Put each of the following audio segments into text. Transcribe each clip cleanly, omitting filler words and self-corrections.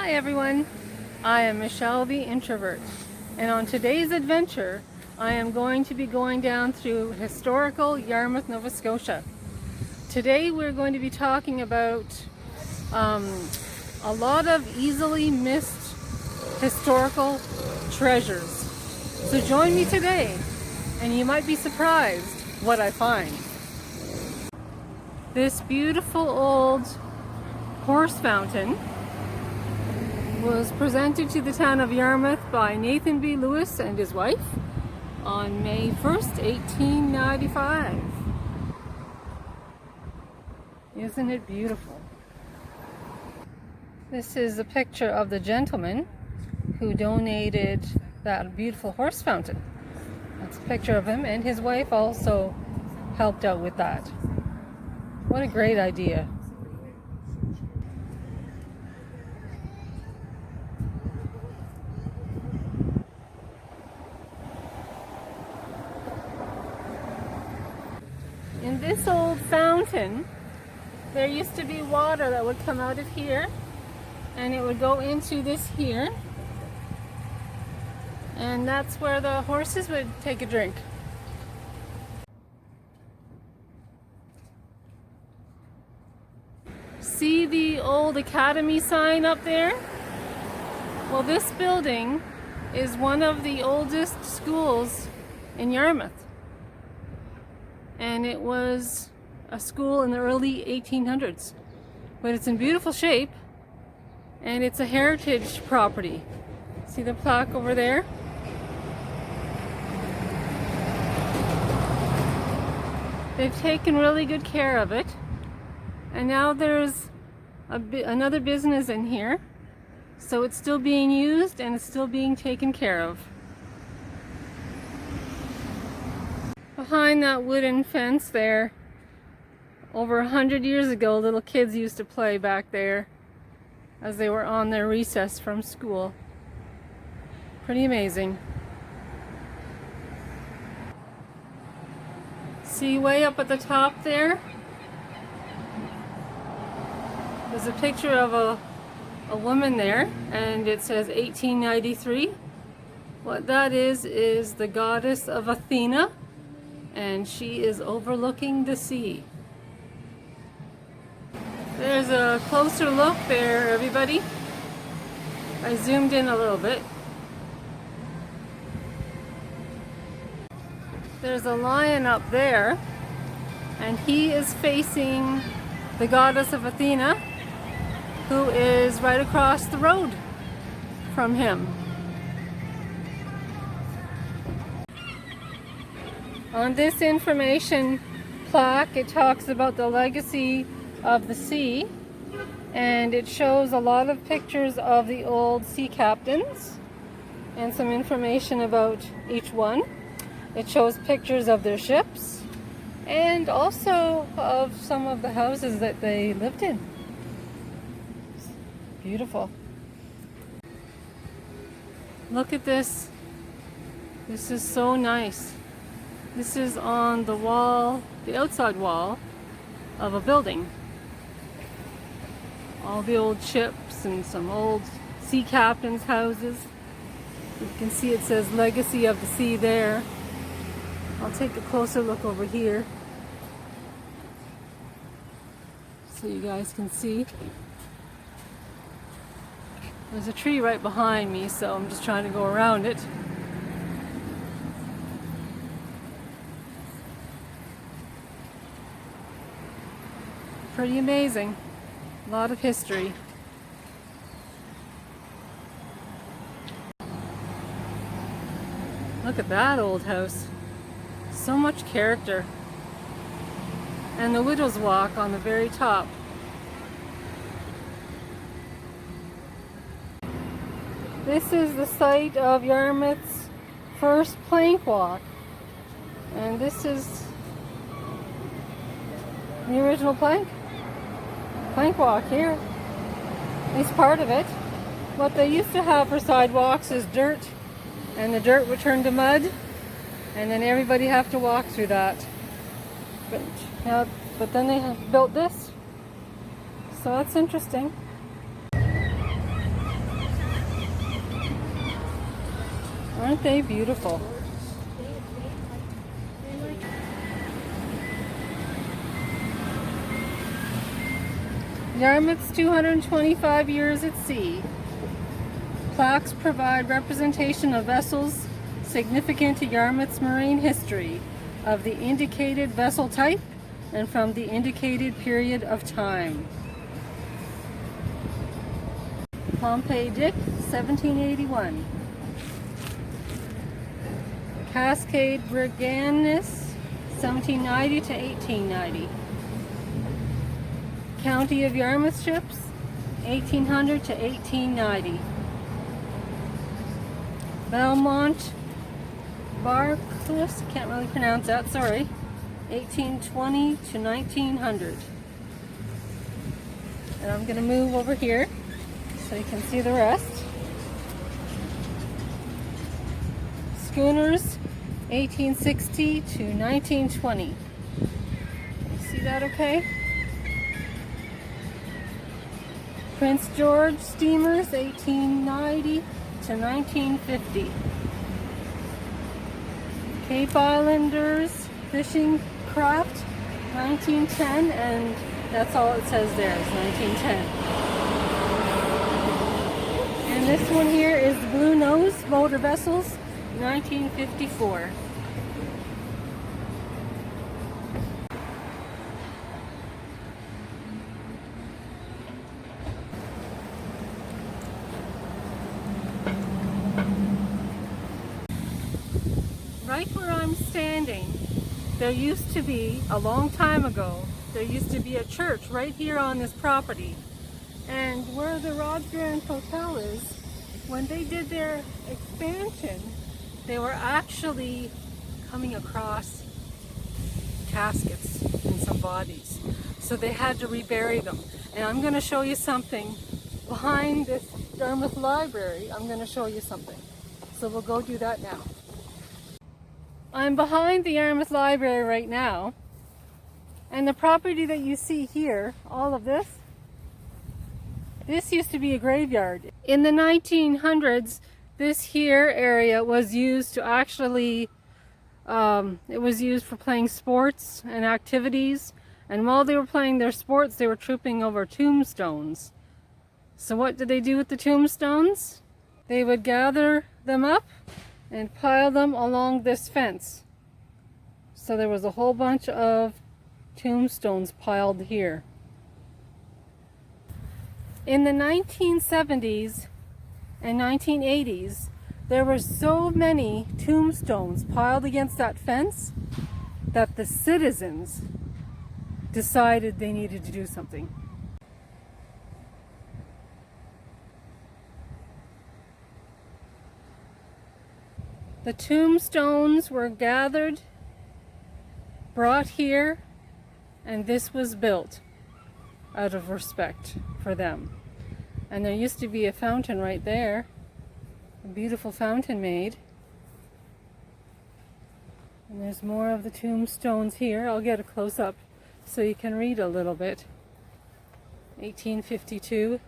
Hi everyone, I am Michelle the Introvert, and on today's adventure I am going to be going down through historical Yarmouth, Nova Scotia. Today we're going to be talking about a lot of easily missed historical treasures. So join me today and you might be surprised what I find. This beautiful old horse fountain was presented to the town of Yarmouth by Nathan B. Lewis and his wife on May 1st, 1895. Isn't it beautiful? This is a picture of the gentleman who donated that beautiful horse fountain. That's a picture of him, and his wife also helped out with that. What a great idea. In this old fountain, there used to be water that would come out of here, and it would go into this here, and that's where the horses would take a drink. See the old academy sign up there? Well, this building is one of the oldest schools in Yarmouth. And it was a school in the early 1800s. But it's in beautiful shape, and it's a heritage property. See the plaque over there? They've taken really good care of it. And now there's another business in here. So it's still being used and it's still being taken care of. Behind that wooden fence there, over 100 years ago, little kids used to play back there as they were on their recess from school. Pretty amazing. See way up at the top there? There's a picture of a woman there, and it says 1893. What that is the goddess of Athena, and she is overlooking the sea. There's a closer look there, everybody. I zoomed in a little bit. There's a lion up there, and he is facing the goddess of Athena, who is right across the road from him. On this information plaque, it talks about the legacy of the sea, and it shows a lot of pictures of the old sea captains and some information about each one. It shows pictures of their ships and also of some of the houses that they lived in. Beautiful. Look at this. This is so nice. This is on the wall, the outside wall of a building. All the old ships and some old sea captains' houses. You can see it says Legacy of the Sea there. I'll take a closer look over here so you guys can see. There's a tree right behind me, so I'm just trying to go around it. Pretty amazing. A lot of history. Look at that old house. So much character. And the Widow's Walk on the very top. This is the site of Yarmouth's first plank walk. And this is the original plank walk here. At least part of it. What they used to have for sidewalks is dirt, and the dirt would turn to mud, and then everybody have to walk through that. But then they have built this, so that's interesting. Aren't they beautiful? Yarmouth's 225 years at sea. Plaques provide representation of vessels significant to Yarmouth's marine history, of the indicated vessel type, and from the indicated period of time. Pompey Dick, 1781. Cascade Brigannis, 1790 to 1890. County of Yarmouth ships, 1800 to 1890. Belmont Barclay, can't really pronounce that, sorry, 1820 to 1900. And I'm going to move over here so you can see the rest. Schooners, 1860 to 1920. See that okay? Prince George steamers, 1890 to 1950. Cape Islanders fishing craft, 1910, and that's all it says there is 1910. And this one here is Blue Nose Motor Vessels, 1954. Right where I'm standing, there used to be, a long time ago, there used to be a church right here on this property. And where the Rodgrand Hotel is, when they did their expansion, they were actually coming across caskets and some bodies. So they had to rebury them. And I'm going to show you something behind this Yarmouth Library. I'm going to show you something. So we'll go do that now. I'm behind the Yarmouth Library right now, and the property that you see here, all of this used to be a graveyard. In the 1900s, this here area was used to actually, it was used for playing sports and activities, and while they were playing their sports, they were trooping over tombstones. So what did they do with the tombstones? They would gather them up and pile them along this fence. So there was a whole bunch of tombstones piled here. In the 1970s and 1980s, there were so many tombstones piled against that fence that the citizens decided they needed to do something. The tombstones were gathered, brought here, and this was built out of respect for them. And there used to be a fountain right there, a beautiful fountain made. And there's more of the tombstones here. I'll get a close-up so you can read a little bit. 1852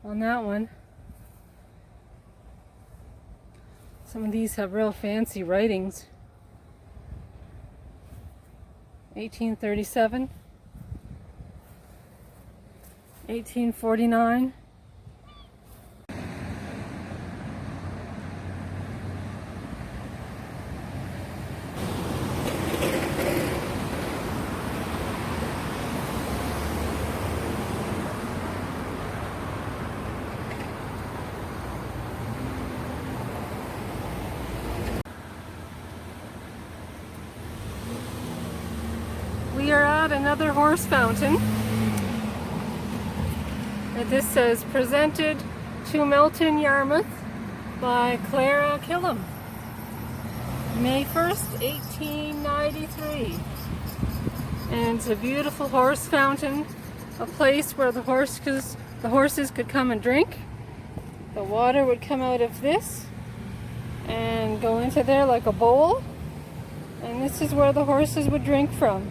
on that one. Some of these have real fancy writings. 1837, 1849. We are at another horse fountain. And this says, presented to Melton, Yarmouth by Clara Killam. May 1st, 1893. And it's a beautiful horse fountain, a place where the horses could come and drink. The water would come out of this and go into there like a bowl. And this is where the horses would drink from.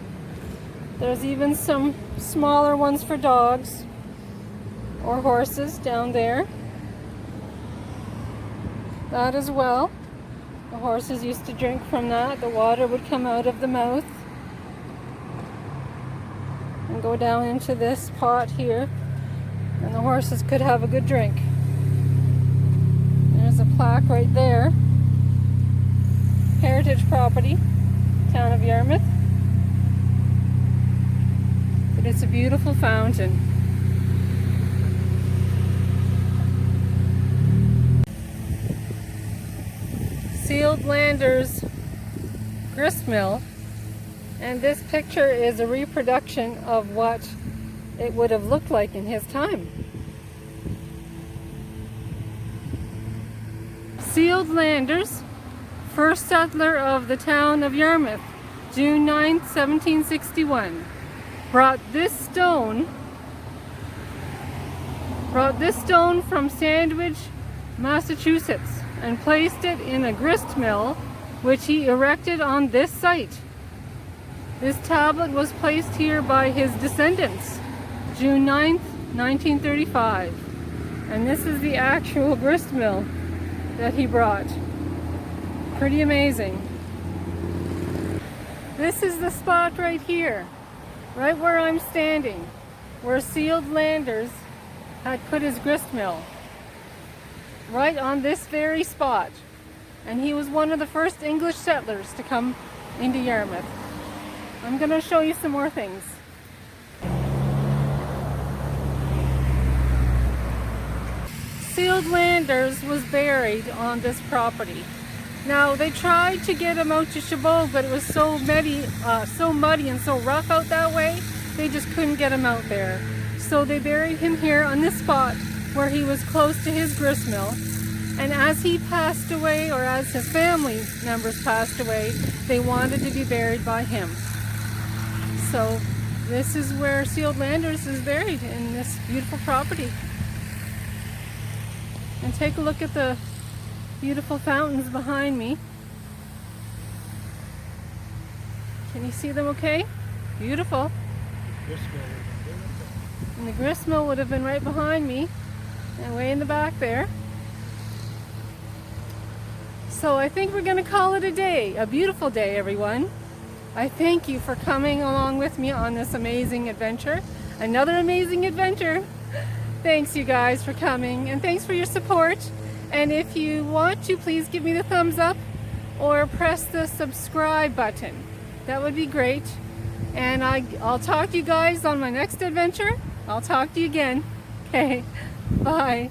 There's even some smaller ones for dogs or horses down there. That as well. The horses used to drink from that. The water would come out of the mouth and go down into this pot here, and the horses could have a good drink. There's a plaque right there. Heritage property, town of Yarmouth. But it's a beautiful fountain. Sealed Landers grist mill, and this picture is a reproduction of what it would have looked like in his time. Sealed Landers, first settler of the town of Yarmouth, June 9, 1761, brought this stone from Sandwich, Massachusetts, and placed it in a grist mill which he erected on this site. This tablet was placed here by his descendants, June 9th, 1935. And this is the actual grist mill that he brought. Pretty amazing. This is the spot right here, right where I'm standing, where Sealed Landers had put his grist mill. Right on this very spot. And he was one of the first English settlers to come into Yarmouth. I'm going to show you some more things. Sealed Landers was buried on this property. Now they tried to get him out to Chabot, but it was so muddy and so rough out that way, they just couldn't get him out there. So they buried him here on this spot where he was close to his grist mill. And as he passed away, or as his family members passed away, they wanted to be buried by him. So this is where Sealed Landers is buried, in this beautiful property. And take a look at the beautiful fountains behind me. Can you see them okay? Beautiful. And the grist mill would have been right behind me and way in the back there. So I think we're going to call it a day, a beautiful day, everyone. I thank you for coming along with me on this amazing adventure. Another amazing adventure. Thanks you guys for coming, and thanks for your support. And if you want to, please give me the thumbs up or press the subscribe button. That would be great. And I'll talk to you guys on my next adventure. I'll talk to you again. Okay, bye.